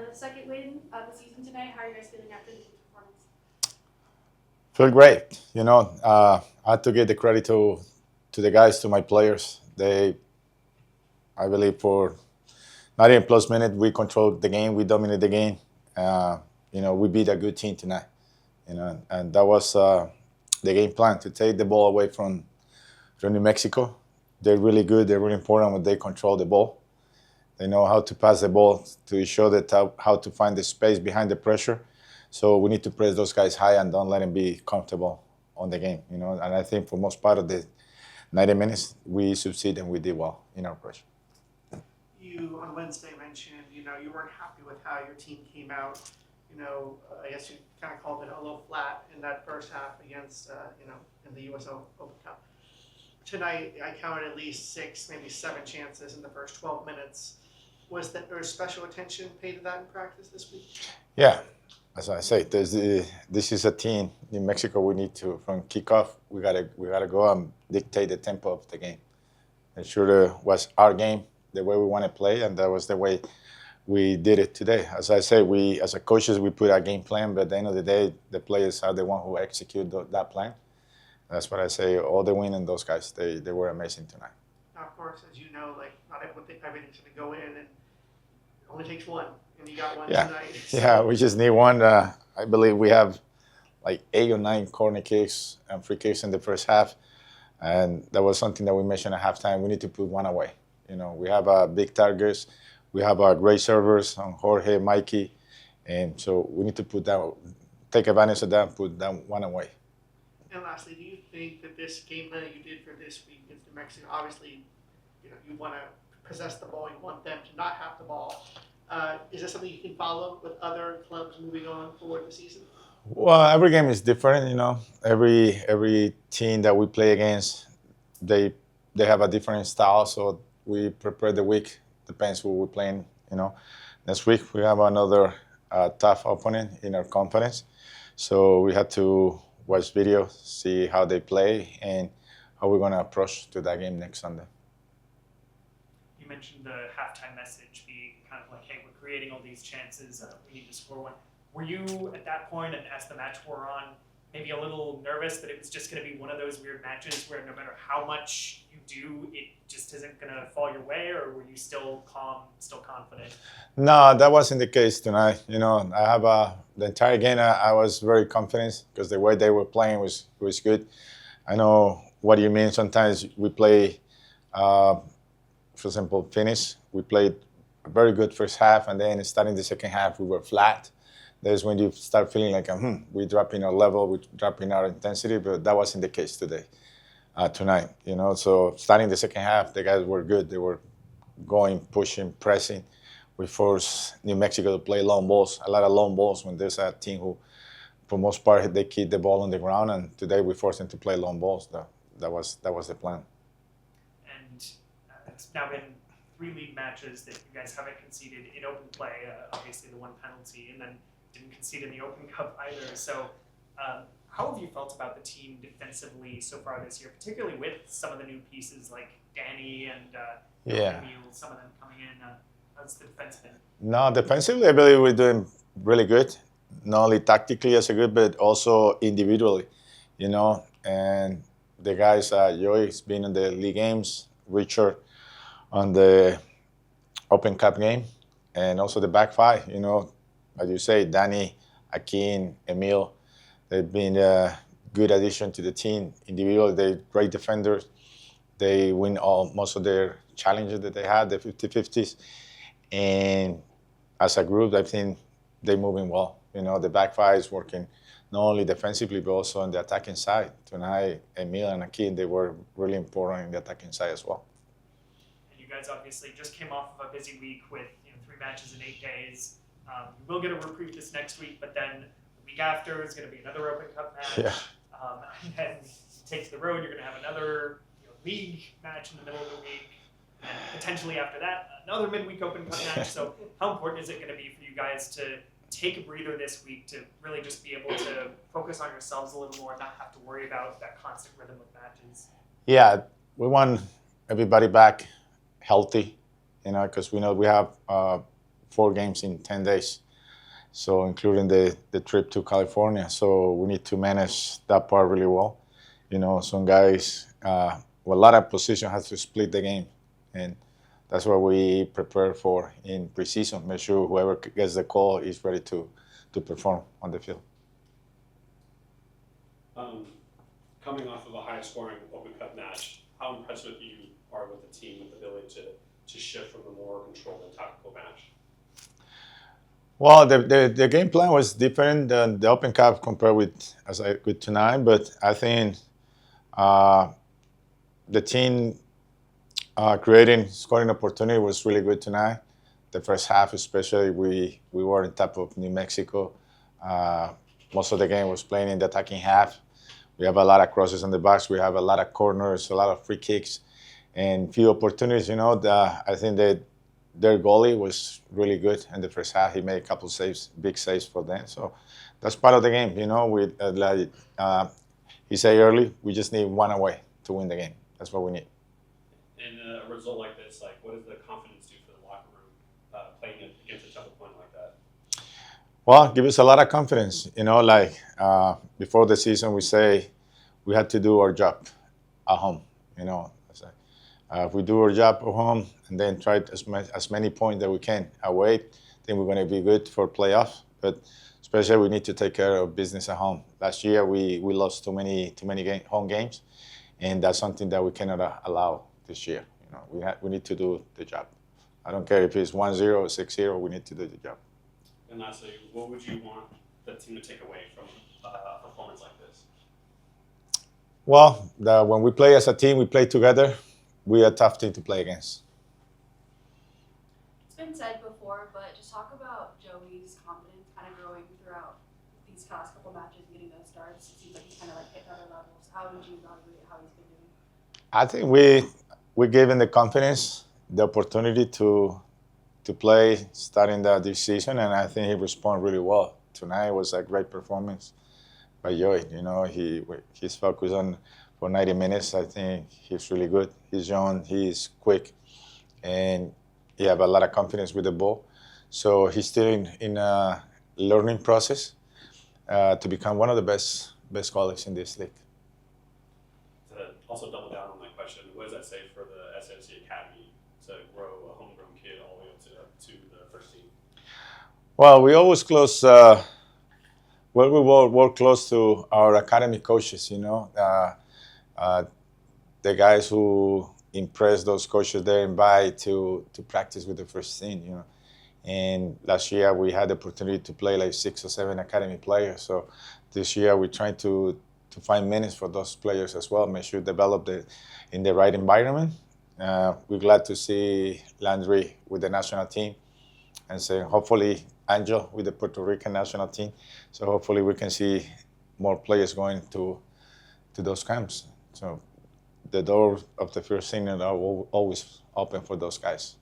the second win of the season tonight. How are you guys feeling after the performance? Feel great. I have to give the credit to the guys, to my players. I believe, for 90 plus minutes, we controlled the game, we dominated the game. We beat a good team tonight. And that was the game plan, to take the ball away from New Mexico. They're really good. They're really important when they control the ball. They know how to pass the ball to show that how to find the space behind the pressure. So we need to press those guys high and don't let them be comfortable on the game. And I think for most part of the 90 minutes, we succeeded and we did well in our pressure. You on Wednesday mentioned, you weren't happy with how your team came out. I guess you kind of called it a little flat in that first half against, in the U.S. Open Cup. Tonight, I counted at least 6, maybe 7 chances in the first 12 minutes. Was there special attention paid to that in practice this week? Yeah, as I say, this is a team in Mexico. We need to, from kickoff, we gotta go and dictate the tempo of the game. And sure, it was our game, the way we want to play, and that was the way we did it today. As I say, we as a coaches, we put our game plan, but at the end of the day, the players are the one who execute that plan. That's what I say. All the winning, those guys, they were amazing tonight. Now, of course, as you know, not everything's going to go in, and it only takes one, and you got one tonight. So. Yeah, we just need one. I believe we have like 8 or 9 corner kicks and free kicks in the first half, and that was something that we mentioned at halftime. We need to put one away. We have big targets. We have great servers on Jorge, Mikey, and so we need to take advantage of that and put that one away. And lastly, do you think that this game plan that you did for this week against New Mexico, obviously, you want to possess the ball, you want them to not have the ball. Is this something you can follow with other clubs moving on forward the season? Well, every game is different, Every team that we play against, they have a different style, so we prepare the week. Depends who we're playing, Next week we have another tough opponent in our conference, so we have to watch video, see how they play, and how we're going to approach to that game next Sunday. You mentioned the halftime message being kind of like, hey, we're creating all these chances, we need to score one. Were you at that point, and as the match wore on, maybe a little nervous that it was just going to be one of those weird matches where no matter how much you do, it just isn't going to fall your way, or were you still calm, still confident? No, that wasn't the case tonight. I have the entire game, I was very confident because the way they were playing was good. I know what you mean. Sometimes we play, for example, finish. We played a very good first half, and then starting the second half, we were flat. That's when you start feeling like, we're dropping our level, we're dropping our intensity, but that wasn't the case tonight. So starting the second half, the guys were good. They were going, pushing, pressing. We forced New Mexico to play long balls, a lot of long balls when there's a team who, for most part, they keep the ball on the ground, and today we forced them to play long balls. That was the plan. And it's now been 3 league matches that you guys haven't conceded in open play, obviously the one penalty, and then didn't concede in the Open Cup either. So how have you felt about the team defensively so far this year, particularly with some of the new pieces like Danny and Emil, some of them coming in? How's the defense been? No, defensively, I believe we're doing really good. Not only tactically as a good, but also individually, And the guys, Joey's been in the league games, Richard on the Open Cup game, and also the back five, As you say, Danny, Akin, Emil, they've been a good addition to the team. Individually, they're great defenders. They win most of their challenges that they had, the 50-50s. And as a group, I think they're moving well. The back five is working not only defensively, but also on the attacking side. Tonight, Emil and Akin, they were really important in the attacking side as well. And you guys obviously just came off of a busy week with 3 matches in 8 days. You will get a reprieve this next week, but then the week after is going to be another Open Cup match. Yeah. And then you take to the road, you're going to have another league match in the middle of the week. And potentially after that, another midweek Open Cup match. So how important is it going to be for you guys to take a breather this week to really just be able to focus on yourselves a little more and not have to worry about that constant rhythm of matches? Yeah, we want everybody back healthy, because we know we have 4 games in 10 days. So including the trip to California. So we need to manage that part really well. You know, some guys, with a lot of position has to split the game. And that's what we prepare for in preseason. Make sure whoever gets the call is ready to perform on the field. Coming off of a high-scoring Open Cup match, how impressed with you are with the team with the ability to shift from a more controlled and tactical match? Well, the game plan was different than the Open Cup compared with tonight, but I think the team creating scoring opportunity was really good tonight. The first half, especially, we were on top of New Mexico. Most of the game was playing in the attacking half. We have a lot of crosses in the box. We have a lot of corners, a lot of free kicks, and few opportunities. You know, I think their goalie was really good in the first half. He made a couple saves, big saves for them. So that's part of the game. You know, he said early, we just need one away to win the game. That's what we need. And a result like this, like, what does the confidence do for the locker room playing against a tough opponent like that? Well, give us a lot of confidence. You know, like before the season, we say we had to do our job at home. You know, if we do our job at home and then try as many points that we can away, then we're going to be good for playoff. But especially we need to take care of business at home. Last year we lost too many home games, and that's something that we cannot allow this year. You know, we need to do the job. I don't care if it's 1-0 or 6-0. We need to do the job. And lastly, what would you want the team to take away from a performance like this? Well, when we play as a team, we play together. We are a tough team to play against. It's been said before, but just talk about Joey's confidence kind of growing throughout these past couple matches, getting those starts. It seems like he kind of like hit other levels. How would you evaluate how he's been doing? I think we gave him the confidence, the opportunity to play starting this season, and I think he responded really well. Tonight was a great performance by Joey. You know, he's focused on for 90 minutes. I think he's really good. He's young, he's quick, and he have a lot of confidence with the ball. So he's still in a learning process to become one of the best goalies in this league. To also double down on that question, what does that say for the SFC Academy to grow a homegrown kid all the way up to the first team? Well, we always close. We work close to our academy coaches. You know, the guys who impress those coaches, they invite to practice with the first team. You know, and last year we had the opportunity to play like 6 or 7 academy players. So this year we're trying to find minutes for those players as well. Make sure develop in the right environment. We're glad to see Landry with the national team, and so hopefully Angel with the Puerto Rican national team. So hopefully we can see more players going to those camps. So the door of the first team are always open for those guys.